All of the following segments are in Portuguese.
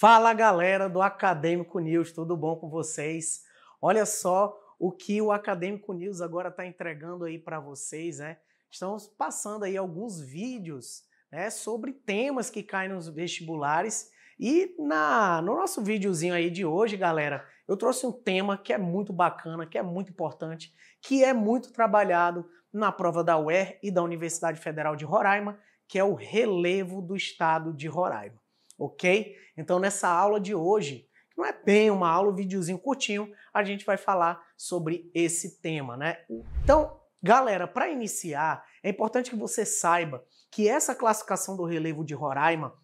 Fala galera do Acadêmico News, tudo bom com vocês? Olha só o que o Acadêmico News agora está entregando aí para vocês, né? Estamos passando aí alguns vídeos, né, sobre temas que caem nos vestibulares e no nosso videozinho aí de hoje, galera, eu trouxe um tema que é muito bacana, que é muito importante, que é muito trabalhado na prova da UER e da Universidade Federal de Roraima, que é o relevo do estado de Roraima. Ok? Então nessa aula de hoje, que não é bem uma aula, um videozinho curtinho, a gente vai falar sobre esse tema, né? Então, galera, para iniciar, é importante que você saiba que essa classificação do relevo de Roraima,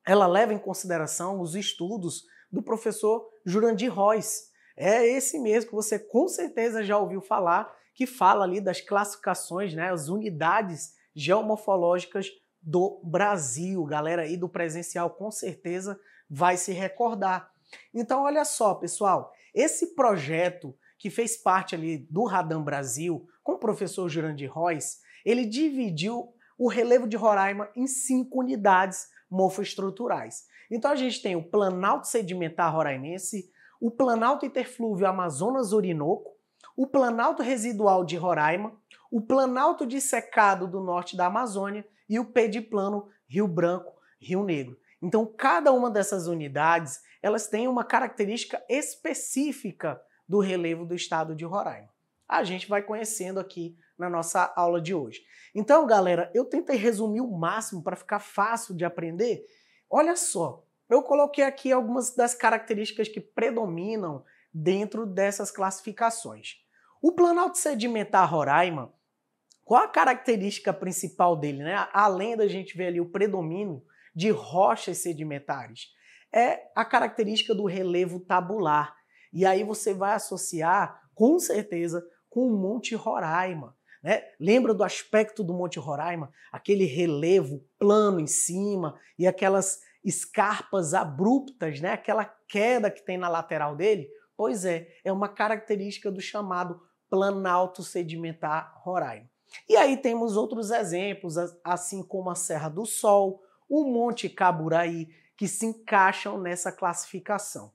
ela leva em consideração os estudos do professor Jurandir Rois. É esse mesmo que você com certeza já ouviu falar, que fala ali das classificações, né, as unidades geomorfológicas do Brasil. Galera aí do presencial com certeza vai se recordar. Então olha só, pessoal, esse projeto que fez parte ali do Radam Brasil, com o professor Jurandir Rois, ele dividiu o relevo de Roraima em 5 unidades morfoestruturais. Então a gente tem o Planalto Sedimentar Roraimense, o Planalto Interflúvio Amazonas-Orinoco, o Planalto Residual de Roraima, o Planalto Dissecado do Norte da Amazônia e o Pediplano Rio Branco, Rio Negro. Então, cada uma dessas unidades, elas têm uma característica específica do relevo do estado de Roraima. A gente vai conhecendo aqui na nossa aula de hoje. Então, galera, eu tentei resumir o máximo para ficar fácil de aprender. Olha só, eu coloquei aqui algumas das características que predominam dentro dessas classificações. O Planalto Sedimentar Roraima, qual a característica principal dele, né? Além da gente ver ali o predomínio de rochas sedimentares, é a característica do relevo tabular. E aí você vai associar, com certeza, com o Monte Roraima, né? Lembra do aspecto do Monte Roraima? Aquele relevo plano em cima e aquelas escarpas abruptas, né? Aquela queda que tem na lateral dele? Pois é uma característica do chamado Planalto Sedimentar Roraima. E aí temos outros exemplos, assim como a Serra do Sol, o Monte Caburaí, que se encaixam nessa classificação.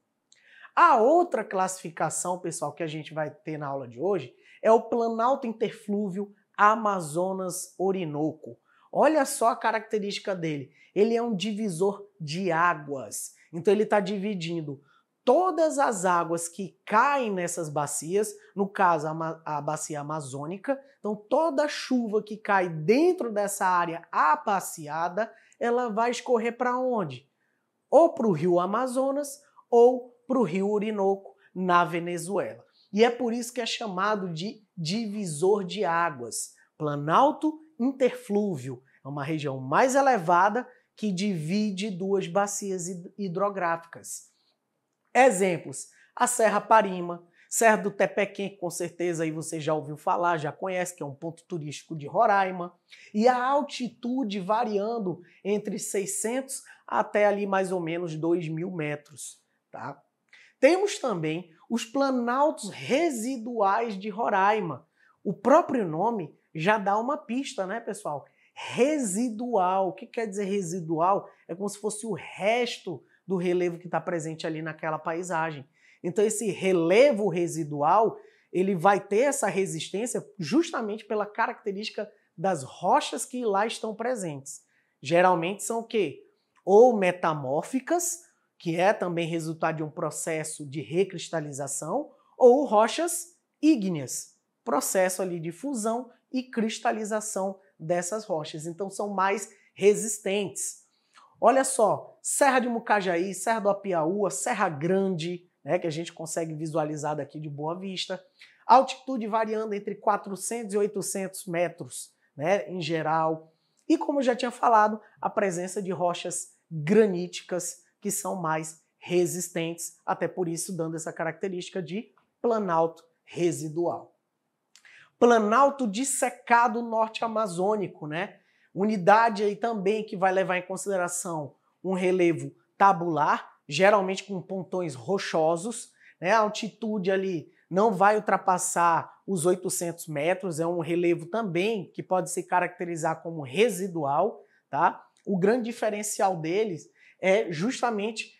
A outra classificação, pessoal, que a gente vai ter na aula de hoje é o Planalto Interflúvio Amazonas-Orinoco. Olha só a característica dele. Ele é um divisor de águas. Então ele está dividindo todas as águas que caem nessas bacias, no caso a bacia amazônica, então toda chuva que cai dentro dessa área abaciada, ela vai escorrer para onde? Ou para o rio Amazonas ou para o rio Orinoco, na Venezuela. E é por isso que é chamado de divisor de águas. Planalto Interflúvio é uma região mais elevada que divide duas bacias hidrográficas. Exemplos, a Serra Parima, Serra do Tepequém, que com certeza aí você já ouviu falar, já conhece, que é um ponto turístico de Roraima, e a altitude variando entre 600 até ali mais ou menos 2.000 metros, tá? Temos também os planaltos residuais de Roraima. O próprio nome já dá uma pista, né, pessoal? Residual. O que quer dizer residual? É como se fosse o resto do relevo que está presente ali naquela paisagem. Então esse relevo residual, ele vai ter essa resistência justamente pela característica das rochas que lá estão presentes. Geralmente são o quê? Ou metamórficas, que é também resultado de um processo de recristalização, ou rochas ígneas, processo ali de fusão e cristalização dessas rochas. Então são mais resistentes. Olha só, Serra de Mucajaí, Serra do Apiaúa, Serra Grande, né, que a gente consegue visualizar daqui de Boa Vista, altitude variando entre 400 e 800 metros, né, em geral. E como já tinha falado, a presença de rochas graníticas que são mais resistentes, até por isso dando essa característica de planalto residual. Planalto Dissecado Norte Amazônico, né? Unidade aí também que vai levar em consideração um relevo tabular, geralmente com pontões rochosos, né? A altitude ali não vai ultrapassar os 800 metros, é um relevo também que pode se caracterizar como residual, tá? O grande diferencial deles é justamente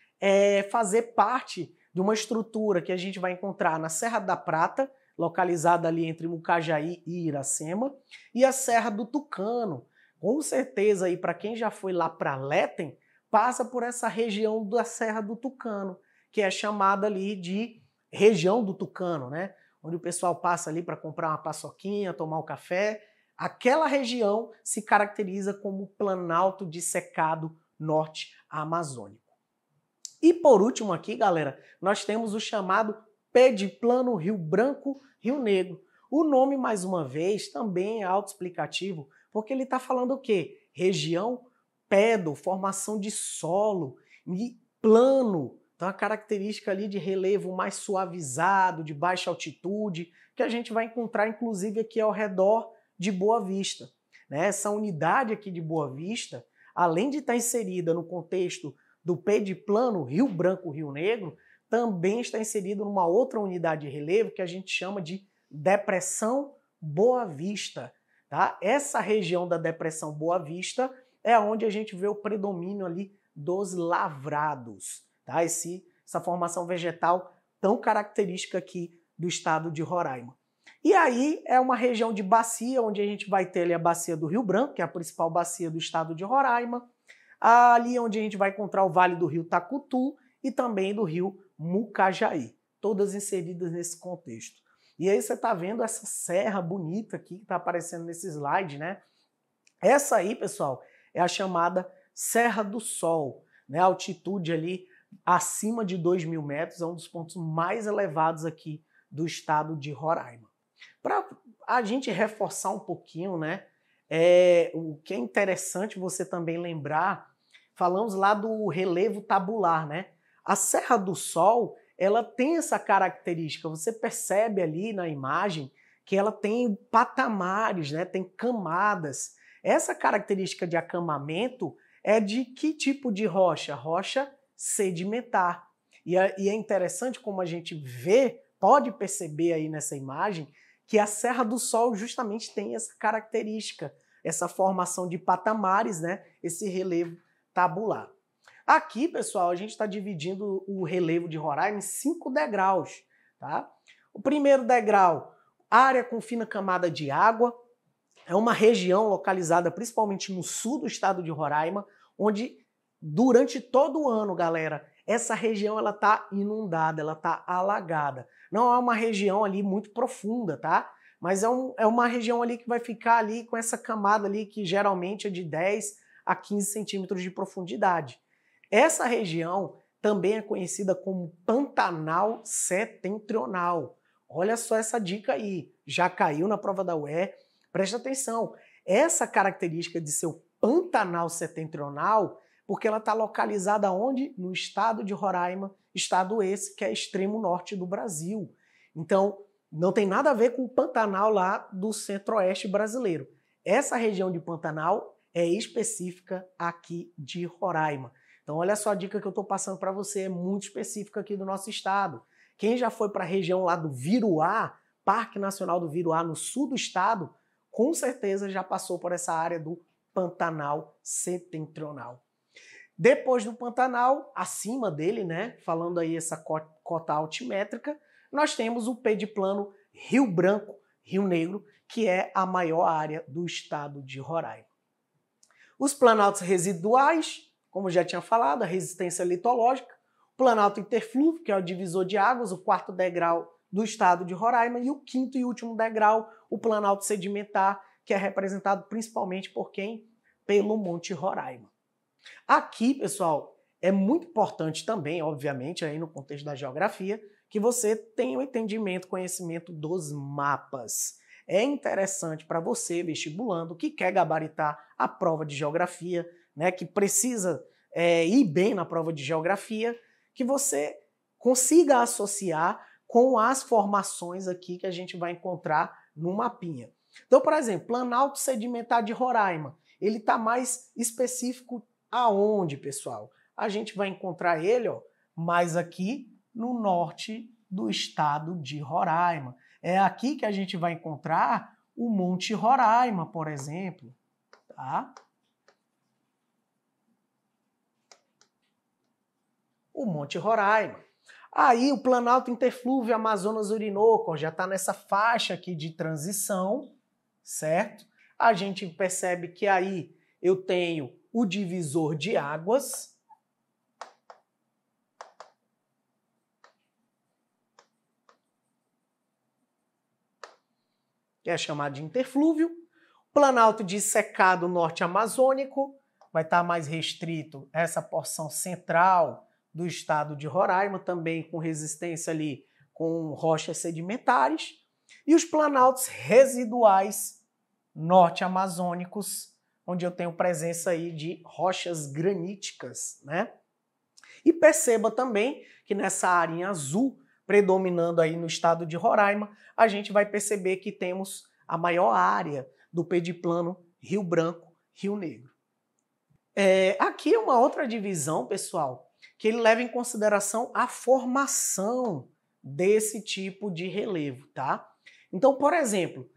fazer parte de uma estrutura que a gente vai encontrar na Serra da Prata, localizada ali entre Mucajaí e Iracema, e a Serra do Tucano. Com certeza, aí para quem já foi lá para Léten, passa por essa região da Serra do Tucano, que é chamada ali de região do Tucano, né? Onde o pessoal passa ali para comprar uma paçoquinha, tomar um café. Aquela região se caracteriza como Planalto de Cerrado Norte Amazônico. E por último aqui, galera, nós temos o chamado Pediplano Rio Branco, Rio Negro. O nome, mais uma vez, também é autoexplicativo, porque ele está falando o quê? Região pedo, formação de solo e plano. Então, a característica ali de relevo mais suavizado, de baixa altitude, que a gente vai encontrar, inclusive, aqui ao redor de Boa Vista. Essa unidade aqui de Boa Vista, além de estar inserida no contexto do Pediplano Rio Branco, Rio Negro, também está inserido numa outra unidade de relevo que a gente chama de Depressão Boa Vista. Tá? Essa região da Depressão Boa Vista é onde a gente vê o predomínio ali dos lavrados. Tá? Essa formação vegetal tão característica aqui do estado de Roraima. E aí é uma região de bacia, onde a gente vai ter ali a bacia do Rio Branco, que é a principal bacia do estado de Roraima, ali onde a gente vai encontrar o vale do rio Tacutu e também do rio Mucajaí, todas inseridas nesse contexto. E aí você está vendo essa serra bonita aqui que está aparecendo nesse slide, né? Essa aí, pessoal, é a chamada Serra do Sol, né? A altitude ali acima de 2.000 metros, é um dos pontos mais elevados aqui do estado de Roraima. Para a gente reforçar um pouquinho, né? O que é interessante você também lembrar, falamos lá do relevo tabular, né? A Serra do Sol, ela tem essa característica, você percebe ali na imagem que ela tem patamares, né? Tem camadas. Essa característica de acamamento é de que tipo de rocha? Rocha sedimentar. E é interessante como a gente vê, pode perceber aí nessa imagem, que a Serra do Sol justamente tem essa característica, essa formação de patamares, né? Esse relevo tabular. Aqui, pessoal, a gente está dividindo o relevo de Roraima em 5 degraus. Tá? O primeiro degrau, área com fina camada de água, é uma região localizada principalmente no sul do estado de Roraima, onde durante todo o ano, galera, essa região ela está inundada, ela está alagada. Não é uma região ali muito profunda, tá? Mas é uma região ali que vai ficar ali com essa camada ali que geralmente é de 10 a 15 centímetros de profundidade. Essa região também é conhecida como Pantanal Setentrional. Olha só essa dica aí, já caiu na prova da UE, presta atenção. Essa característica de ser o Pantanal Setentrional, porque ela está localizada onde? No estado de Roraima, estado esse que é extremo norte do Brasil. Então, não tem nada a ver com o Pantanal lá do centro-oeste brasileiro. Essa região de Pantanal é específica aqui de Roraima. Então, olha só a dica que eu estou passando para você, é muito específica aqui do nosso estado. Quem já foi para a região lá do Viruá, Parque Nacional do Viruá, no sul do estado, com certeza já passou por essa área do Pantanal Setentrional. Depois do Pantanal, acima dele, né, falando aí essa cota altimétrica, nós temos o Pediplano Rio Branco, Rio Negro, que é a maior área do estado de Roraima. Os planaltos residuais, como já tinha falado, a resistência litológica, o planalto interflúvio, que é o divisor de águas, o 4º degrau do estado de Roraima, e o 5º e último degrau, o planalto sedimentar, que é representado principalmente por quem? Pelo Monte Roraima. Aqui, pessoal, é muito importante também, obviamente, aí no contexto da geografia, que você tenha o entendimento, conhecimento dos mapas. É interessante para você, vestibulando, que quer gabaritar a prova de geografia, né, que precisa ir bem na prova de geografia, que você consiga associar com as formações aqui que a gente vai encontrar no mapinha. Então, por exemplo, Planalto Sedimentar de Roraima, ele está mais específico aonde, pessoal? A gente vai encontrar ele, ó, mais aqui no norte do estado de Roraima. É aqui que a gente vai encontrar o Monte Roraima, por exemplo, tá? o Monte Roraima. Aí o Planalto Interflúvio Amazonas-Orinoco já está nessa faixa aqui de transição, certo? A gente percebe que aí eu tenho o divisor de águas, que é chamado de interflúvio. Planalto dissecado norte amazônico, vai estar mais restrito essa porção central do estado de Roraima, também com resistência ali com rochas sedimentares. E os planaltos residuais norte-amazônicos, onde eu tenho presença aí de rochas graníticas, né? E perceba também que nessa área em azul, predominando aí no estado de Roraima, a gente vai perceber que temos a maior área do pediplano Rio Branco, Rio Negro. Aqui é uma outra divisão, pessoal, que ele leva em consideração a formação desse tipo de relevo, tá? Então, por exemplo,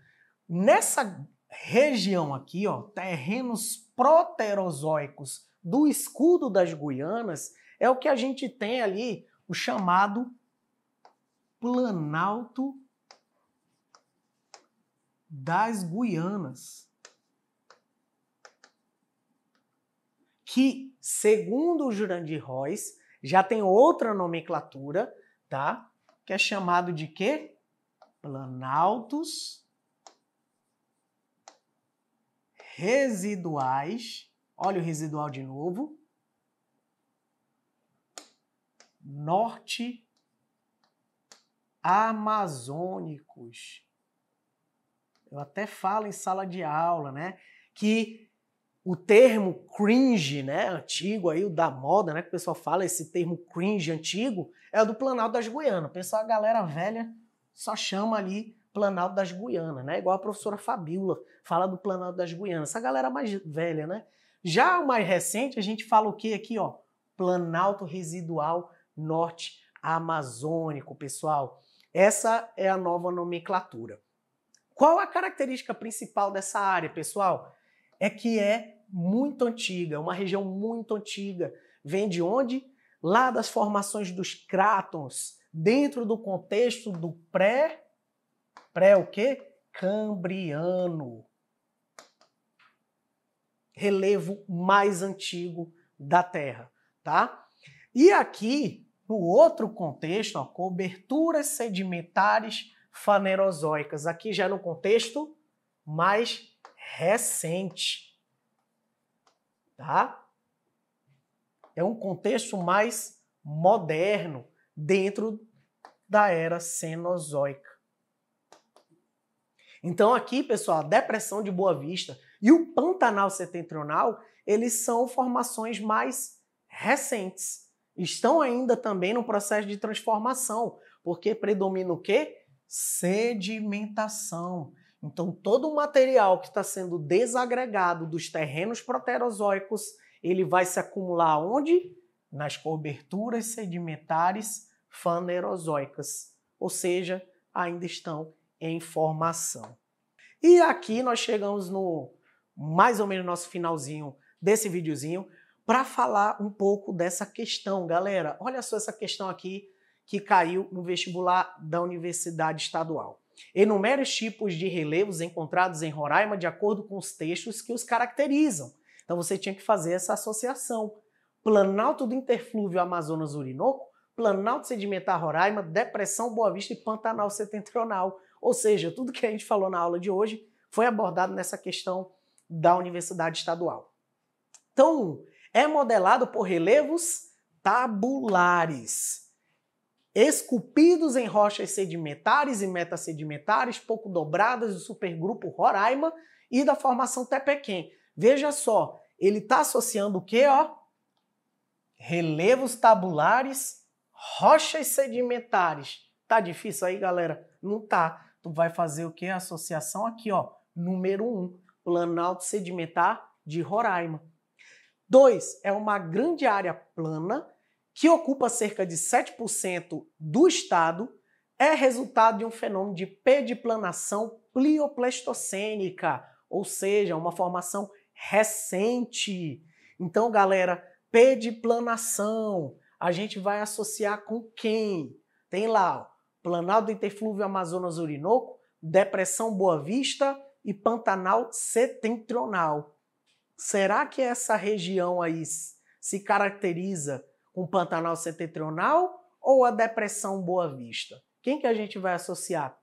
nessa região aqui, ó, terrenos proterozoicos do escudo das Guianas, é o que a gente tem ali, o chamado Planalto das Guianas, que, segundo o Jurandir Roys, já tem outra nomenclatura, tá? Que é chamado de quê? Planaltos residuais. Olha o residual de novo. Norte amazônicos. Eu até falo em sala de aula, né? Que o termo cringe, né, antigo aí, o da moda, né, que o pessoal fala, esse termo cringe antigo, é o do Planalto das Guianas. O pessoal, a galera velha, só chama ali Planalto das Guianas, né? Igual a professora Fabíola fala do Planalto das Guianas. Essa galera mais velha, né? Já o mais recente, a gente fala o quê aqui, ó? Planalto Residual Norte Amazônico, pessoal. Essa é a nova nomenclatura. Qual a característica principal dessa área, pessoal? É que é muito antiga, uma região muito antiga. Vem de onde? Lá das formações dos crátons, dentro do contexto do pré o quê? Cambriano. Relevo mais antigo da Terra, tá? E aqui, no outro contexto, ó, coberturas sedimentares fanerozoicas. Aqui já no contexto mais recente, tá? É um contexto mais moderno dentro da era Cenozoica. Então aqui, pessoal, a Depressão de Boa Vista e o Pantanal Setentrional, eles são formações mais recentes. Estão ainda também no processo de transformação, porque predomina o quê? Sedimentação. Então, todo o material que está sendo desagregado dos terrenos proterozoicos, ele vai se acumular onde? Nas coberturas sedimentares fanerozoicas, ou seja, ainda estão em formação. E aqui nós chegamos no mais ou menos nosso finalzinho desse videozinho para falar um pouco dessa questão, galera. Olha só essa questão aqui que caiu no vestibular da Universidade Estadual. Enumere os tipos de relevos encontrados em Roraima de acordo com os textos que os caracterizam. Então você tinha que fazer essa associação. Planalto do Interflúvio Amazonas-Orinoco, Planalto Sedimentar Roraima, Depressão Boa Vista e Pantanal Setentrional. Ou seja, tudo que a gente falou na aula de hoje foi abordado nessa questão da Universidade Estadual. Então, é modelado por relevos tabulares, esculpidos em rochas sedimentares e metasedimentares, pouco dobradas do supergrupo Roraima e da formação Tepequém. Veja só, ele está associando o quê? Ó? Relevos tabulares, rochas sedimentares. Tá difícil aí, galera? Não tá. Tu vai fazer o quê? A associação aqui, ó. Número 1, Planalto Sedimentar de Roraima. 2, é uma grande área plana que ocupa cerca de 7% do estado, é resultado de um fenômeno de pediplanação pliopleistocênica, ou seja, uma formação recente. Então, galera, pediplanação, a gente vai associar com quem? Tem lá, ó, Planalto do Interflúvio Amazonas-Orinoco, Depressão Boa Vista e Pantanal Setentrional. Será que essa região aí se caracteriza com Pantanal Setentrional ou a Depressão Boa Vista? Quem que a gente vai associar?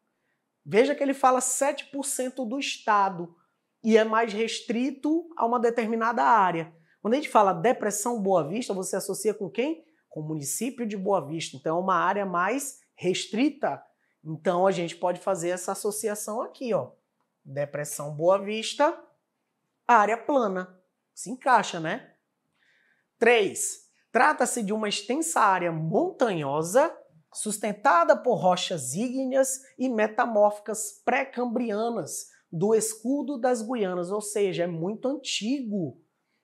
Veja que ele fala 7% do estado e é mais restrito a uma determinada área. Quando a gente fala Depressão Boa Vista, você associa com quem? Com o município de Boa Vista. Então é uma área mais restrita. Então a gente pode fazer essa associação aqui, ó. Depressão Boa Vista, área plana. Se encaixa, né? 3. Trata-se de uma extensa área montanhosa sustentada por rochas ígneas e metamórficas pré-cambrianas do escudo das Guianas, ou seja, é muito antigo,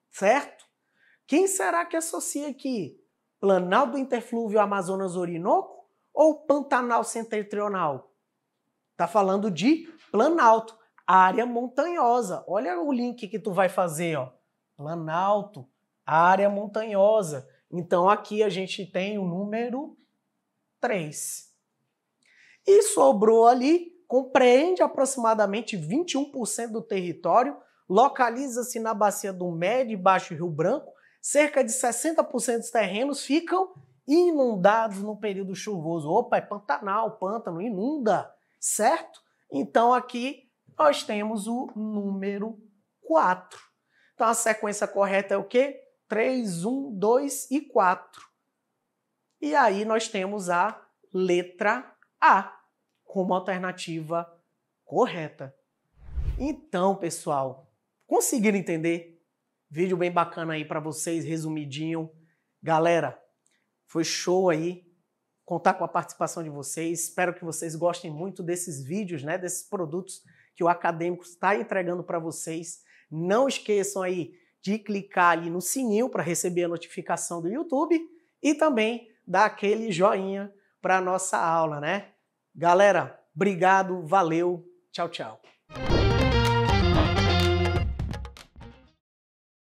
certo? Quem será que associa aqui? Planalto do Interflúvio Amazonas-Orinoco ou Pantanal Setentrional? Tá falando de Planalto, área montanhosa. Olha o link que tu vai fazer, ó. Planalto, área montanhosa. Então aqui a gente tem o número 3. E sobrou ali, compreende aproximadamente 21% do território, localiza-se na bacia do Médio e Baixo Rio Branco, cerca de 60% dos terrenos ficam inundados no período chuvoso. Opa, é Pantanal, pântano, inunda, certo? Então aqui nós temos o número 4. Então a sequência correta é o quê? 3, 1, 2 e 4. E aí nós temos a letra A como alternativa correta. Então, pessoal, conseguiram entender? Vídeo bem bacana aí para vocês, resumidinho. Galera, foi show aí contar com a participação de vocês. Espero que vocês gostem muito desses vídeos, né, desses produtos que o Acadêmico está entregando para vocês. Não esqueçam aí de clicar ali no sininho para receber a notificação do YouTube e também dar aquele joinha para a nossa aula, né? Galera, obrigado, valeu, tchau, tchau.